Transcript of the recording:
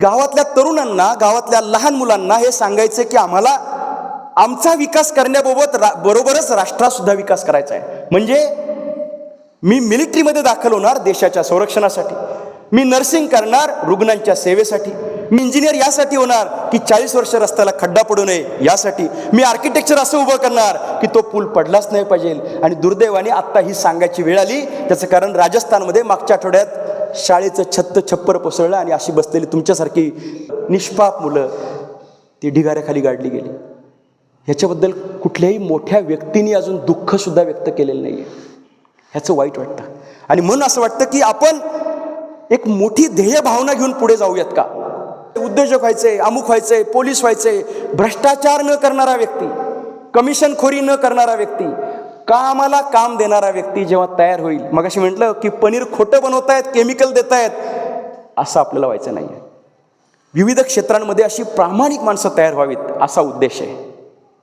गावातल्या तरुणांना, गावातल्या लहान मुलांना हे सांगायचं की आम्हाला आमचा विकास बरोबरच राष्ट्राचा सुद्धा विकास करायचा आहे. म्हणजे मी मिलिटरीमध्ये दाखल होणार देशाच्या संरक्षणासाठी, मी नर्सिंग करणार रुग्णांच्या सेवेसाठी, मी इंजिनियर यासाठी होणार की 40 वर्ष रस्त्याला खड्डा पडू नये यासाठी, मी आर्किटेक्चर असं उभं करणार की तो पूल पडलाच नाही पाहिजे. आणि दुर्दैवाने आत्ता ही सांगायची वेळ आली. त्याचं कारण राजस्थानमध्ये मागच्या आठवड्यात शाळेचं छप्पर कोसळलं आणि अशी बसलेली तुमच्यासारखी निष्पाप मुलं ती ढिगाऱ्याखाली गाडली गेली. ह्याच्याबद्दल कुठल्याही मोठ्या व्यक्तींनी अजून दुःखसुद्धा व्यक्त केलेलं नाही आहे. ह्याचं वाईट वाटतं. आणि म्हणून असं वाटतं की आपण एक मोठी ध्येय भावना घेऊन पुढे जाऊयात का? उद्योजक व्हायचे, अमुक व्हायचे, पोलीस व्हायचे, भ्रष्टाचार न करणारा व्यक्ती, कमिशनखोरी न करणारा व्यक्ती, कामाला काम देणारा व्यक्ती जेव्हा तयार होईल, मगाशी म्हटलं की पनीर खोटं बनवतायत, केमिकल देतायत, असं आपल्याला व्हायचं नाही आहे. विविध क्षेत्रांमध्ये अशी प्रामाणिक माणसं तयार व्हावीत असा उद्देश आहे.